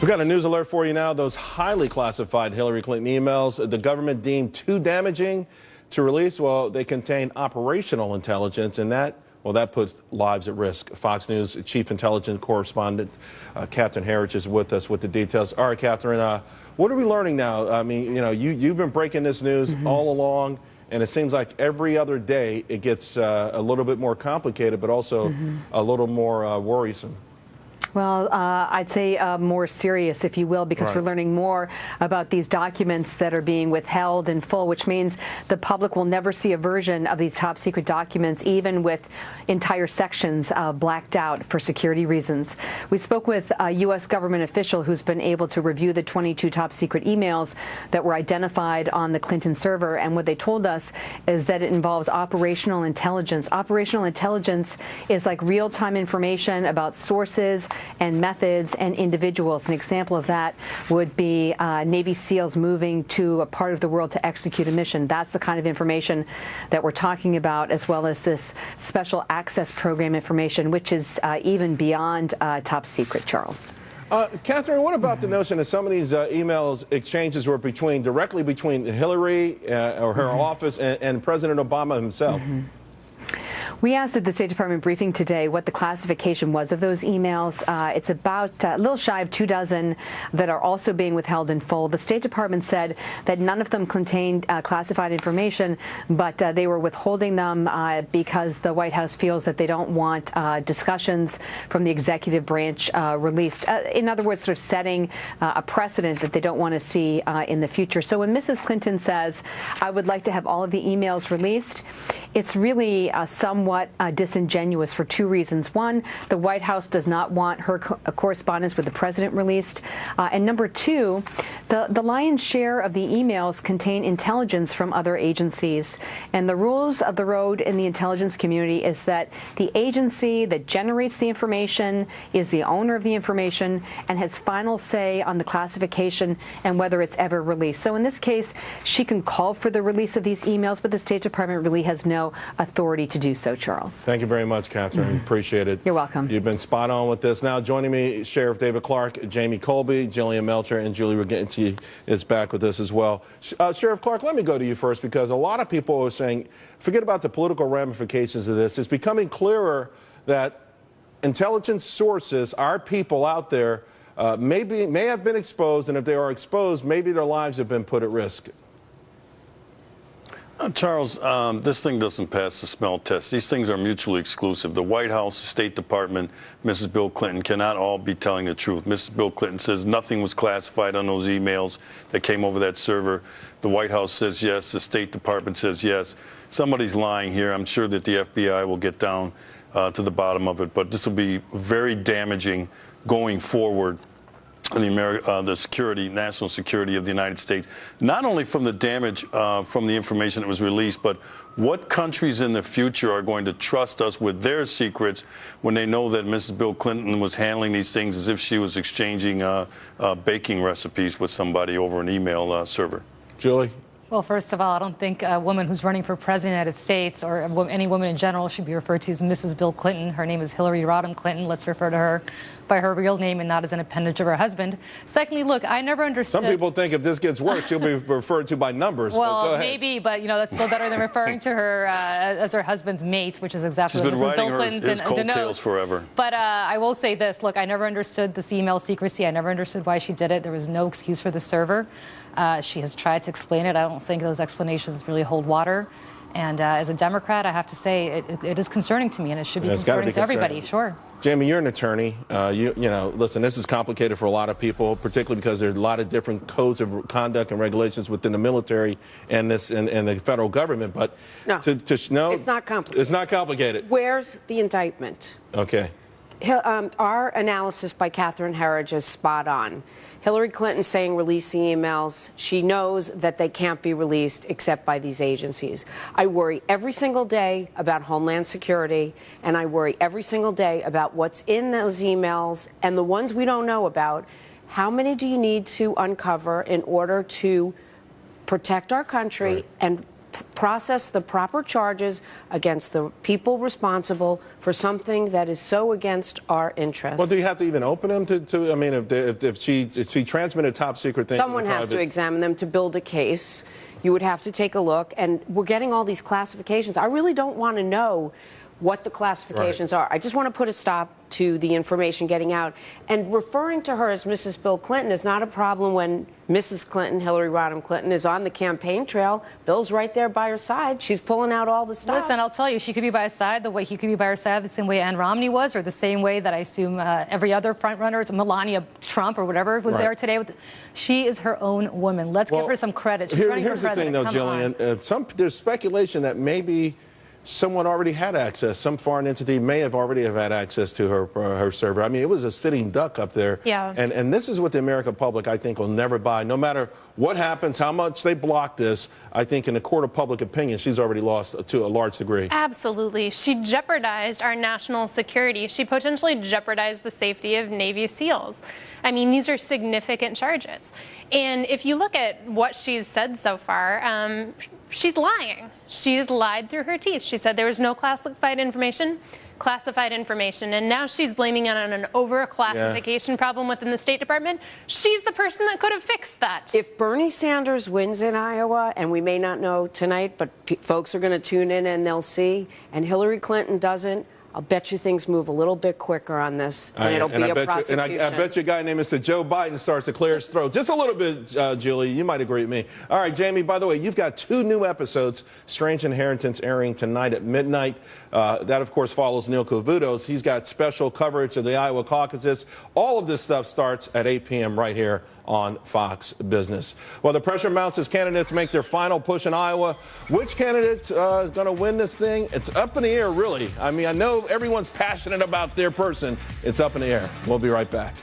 We've got a news alert for you now. Those highly classified Hillary Clinton emails, the government deemed too damaging to release. Well, they contain operational intelligence, and that puts lives at risk. Fox News Chief Intelligence Correspondent Catherine Herridge is with us with the details. All right, Catherine, what are we learning now? I mean, you've been breaking this news all along, and it seems like every other day it gets a little bit more complicated, but also a little more worrisome. Well, I'd say more serious, if you will, because we're learning more about these documents that are being withheld in full, which means the public will never see a version of these top secret documents, even with entire sections blacked out for security reasons. We spoke with a U.S. government official who's been able to review the 22 top secret emails that were identified on the Clinton server, and what they told us is that it involves operational intelligence. Operational intelligence is like real-time information about sources and methods and individuals. An example of that would be Navy SEALs moving to a part of the world to execute a mission. That's the kind of information that we're talking about, as well as this special access program information, which is even beyond top secret, Charles. Catherine, what about the notion that some of these emails exchanges were directly between Hillary or her office and President Obama himself? We asked at the State Department briefing today what the classification was of those emails. It's about a little shy of 24 that are also being withheld in full. The State Department said that none of them contained classified information, but they were withholding them because the White House feels that they don't want discussions from the executive branch released. In other words, sort of setting a precedent that they don't want to see in the future. So when Mrs. Clinton says, I would like to have all of the emails released, it's really somewhat disingenuous for two reasons. One, the White House does not want her correspondence with the president released. And number two, the lion's share of the emails contain intelligence from other agencies. And the rules of the road in the intelligence community is that the agency that generates the information is the owner of the information and has final say on the classification and whether it's ever released. So in this case, she can call for the release of these emails, but the State Department really has no authority to do so, Charles. Thank you very much, Catherine. Appreciate it. You're welcome. You've been spot on with this. Now joining me, Sheriff David Clarke, Jamie Colby, Jillian Melcher, and Julie Regency is back with us as well. Sheriff Clarke, let me go to you first, because a lot of people are saying, forget about the political ramifications of this. It's becoming clearer that intelligence sources, our people out there, may have been exposed, and if they are exposed, maybe their lives have been put at risk. Charles, this thing doesn't pass the smell test. These things are mutually exclusive. The White House, the State Department, Mrs. Bill Clinton cannot all be telling the truth. Mrs. Bill Clinton says nothing was classified on those emails that came over that server. The White House says yes. The State Department says yes. Somebody's lying here. I'm sure that the FBI will get down to the bottom of it. But this will be very damaging going forward. The security, national security of the United States, not only from the damage from the information that was released, but what countries in the future are going to trust us with their secrets when they know that Mrs. Bill Clinton was handling these things as if she was exchanging baking recipes with somebody over an email server. Julie? Well, first of all, I don't think a woman who's running for president of the United States, or any woman in general, should be referred to as Mrs. Bill Clinton. Her name is Hillary Rodham Clinton. Let's refer to her by her real name and not as an appendage of her husband. Secondly, look, I never understood. Some people think if this gets worse, she'll be referred to by numbers. Well, go ahead. maybe, but that's still better than referring to her as her husband's mate, which is exactly what Mrs. Bill Clinton his coattails forever. But I will say this: look, I never understood this email secrecy. I never understood why she did it. There was no excuse for the server. She has tried to explain it. I don't think those explanations really hold water. And as a Democrat, I have to say it is concerning to me, and it should be concerning to everybody. Sure. Jamie, you're an attorney. Listen, this is complicated for a lot of people, particularly because there are a lot of different codes of conduct and regulations within the military and the federal government. But no, it's not complicated. It's not complicated. Where's the indictment? Okay. Our analysis by Catherine Herridge is spot on. Hillary Clinton saying release the emails. She knows that they can't be released except by these agencies. I worry every single day about Homeland Security, and I worry every single day about what's in those emails and the ones we don't know about. How many do you need to uncover in order to protect our country and process the proper charges against the people responsible for something that is so against our interests. Well, do you have to even open them to I mean, if she transmitted top secret things? Someone has to examine them to build a case. You would have to take a look, and we're getting all these classifications. I really don't want to know what the classifications are. I just want to put a stop to the information getting out. And referring to her as Mrs. Bill Clinton is not a problem when Mrs. Clinton, Hillary Rodham Clinton, is on the campaign trail. Bill's right there by her side. She's pulling out all the stops. Listen, I'll tell you, she could be by his side the way he could be by her side, the same way Ann Romney was, or the same way that I assume every other front runner, it's Melania Trump or whatever, was there today. She is her own woman. Let's give her some credit. She's running for president. Here's the thing, though, Jillian. There's speculation that maybe someone already had access. Some foreign entity may have already had access to her server. I mean, it was a sitting duck up there. Yeah. And this is what the American public, I think, will never buy. No matter what happens, how much they block this, I think in the court of public opinion, she's already lost to a large degree. Absolutely. She jeopardized our national security. She potentially jeopardized the safety of Navy SEALs. I mean, these are significant charges. And if you look at what she's said so far, she's lying. She's lied through her teeth. She said there was no classified information, and now she's blaming it on an overclassification problem within the State Department. She's the person that could have fixed that. If Bernie Sanders wins in Iowa, and we may not know tonight, but folks are going to tune in and they'll see, and Hillary Clinton doesn't, I'll bet you things move a little bit quicker on this, and it'll be a prosecution. And I bet you a guy named Mr. Joe Biden starts to clear his throat. Just a little bit, Julie. You might agree with me. All right, Jamie, by the way, you've got 2 new episodes, Strange Inheritance, airing tonight at midnight. That, of course, follows Neil Cavuto's. He's got special coverage of the Iowa caucuses. All of this stuff starts at 8 p.m. right here on Fox Business. Well, the pressure mounts as candidates make their final push in Iowa. Which candidate is going to win this thing? It's up in the air, really. I mean, I know everyone's passionate about their person. It's up in the air. We'll be right back.